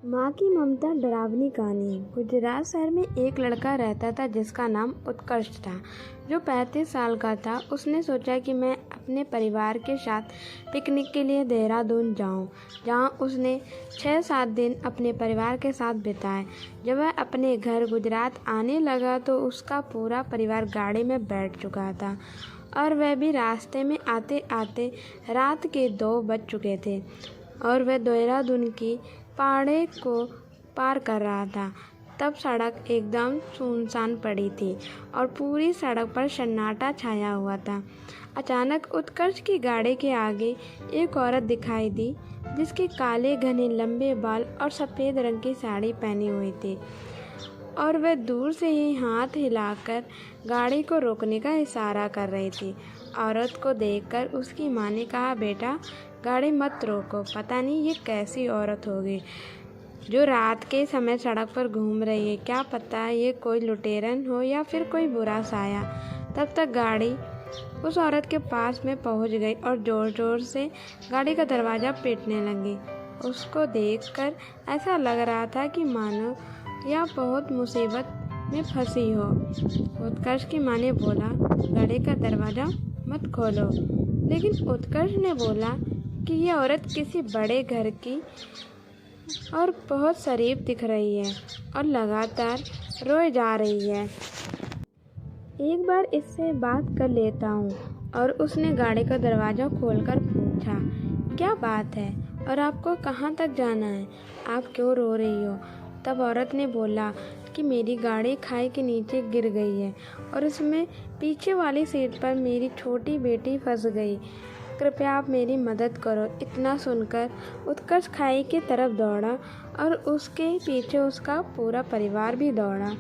माँ की ममता डरावनी कहानी। गुजरात शहर में एक लड़का रहता था जिसका नाम उत्कर्ष था, जो 35 साल का था। उसने सोचा कि मैं अपने परिवार के साथ पिकनिक के लिए देहरादून जाऊं, जहां उसने 6-7 दिन अपने परिवार के साथ बिताए। जब वह अपने घर गुजरात आने लगा तो उसका पूरा परिवार गाड़ी में बैठ चुका था और वह भी। रास्ते में आते आते रात के 2 बज चुके थे और वह देहरादून की पहाड़ी को पार कर रहा था। तब सड़क एकदम सुनसान पड़ी थी और पूरी सड़क पर सन्नाटा छाया हुआ था। अचानक उत्कर्ष की गाड़ी के आगे एक औरत दिखाई दी, जिसके काले घने लंबे बाल और सफ़ेद रंग की साड़ी पहनी हुई थी, और वह दूर से ही हाथ हिलाकर गाड़ी को रोकने का इशारा कर रही थी। औरत को देखकर उसकी माँ ने कहा, बेटा गाड़ी मत रोको, पता नहीं ये कैसी औरत होगी जो रात के समय सड़क पर घूम रही है। क्या पता ये कोई लुटेरन हो या फिर कोई बुरा साया। तब तक गाड़ी उस औरत के पास में पहुंच गई और ज़ोर ज़ोर से गाड़ी का दरवाज़ा पीटने लगी। उसको देखकर ऐसा लग रहा था कि मानो या बहुत मुसीबत में फंसी हो। उत्कर्ष की माँ ने बोला, गाड़ी का दरवाज़ा मत खोलो। लेकिन उत्कर्ष ने बोला कि यह औरत किसी बड़े घर की और बहुत शरीफ दिख रही है और लगातार रोए जा रही है। एक बार इससे बात कर लेता हूँ। और उसने गाड़ी का दरवाज़ा खोलकर पूछा, क्या बात है और आपको कहाँ तक जाना है? आप क्यों रो रही हो? तब औरत ने बोला कि मेरी गाड़ी खाई के नीचे गिर गई है और उसमें पीछे वाली सीट पर मेरी छोटी बेटी फंस गई। कृपया आप मेरी मदद करो। इतना सुनकर उत्कर्ष खाई की तरफ दौड़ा और उसके पीछे उसका पूरा परिवार भी दौड़ा।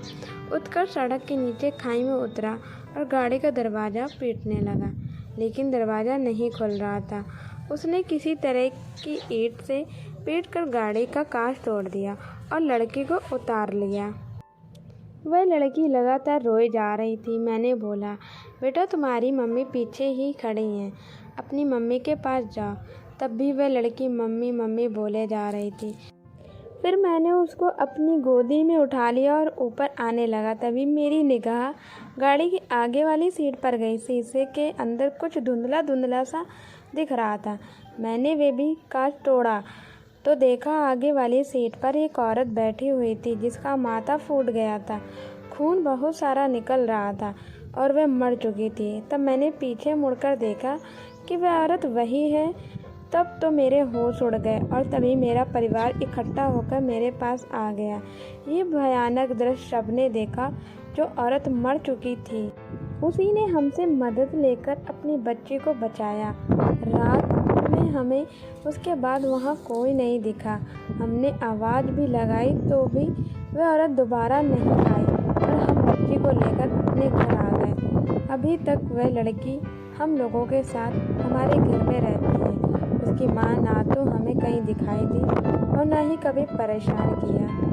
उत्कर्ष सड़क के नीचे खाई में उतरा और गाड़ी का दरवाज़ा पीटने लगा, लेकिन दरवाज़ा नहीं खुल रहा था। उसने किसी तरह की ईंट से पीटकर गाड़ी का कांच तोड़ दिया और लड़की को उतार लिया। वह लड़की लगातार रोए जा रही थी। मैंने बोला, बेटा तुम्हारी मम्मी पीछे ही खड़ी हैं, अपनी मम्मी के पास जाओ। तब भी वह लड़की मम्मी मम्मी बोले जा रही थी। फिर मैंने उसको अपनी गोदी में उठा लिया और ऊपर आने लगा। तभी मेरी निगाह गाड़ी की आगे वाली सीट पर गई। शीशे के अंदर कुछ धुंधला धुंधला सा दिख रहा था। मैंने वे भी कांच तोड़ा तो देखा आगे वाली सीट पर एक औरत बैठी हुई थी, जिसका माथा फूट गया था। खून बहुत सारा निकल रहा था और वह मर चुकी थी। तब मैंने पीछे मुड़कर देखा कि वह औरत वही है। तब तो मेरे होश उड़ गए और तभी मेरा परिवार इकट्ठा होकर मेरे पास आ गया। ये भयानक दृश्य सबने देखा। जो औरत मर चुकी थी उसी ने हमसे मदद लेकर अपनी बच्ची को बचाया। रात में हमें उसके बाद वहाँ कोई नहीं दिखा। हमने आवाज़ भी लगाई तो भी वह औरत दोबारा नहीं आई और हम बच्ची को लेकर अपने घर आ गए। अभी तक वह लड़की हम लोगों के साथ हमारे घर में रहती है। उसकी माँ ना तो हमें कहीं दिखाई दी और ना ही कभी परेशान किया।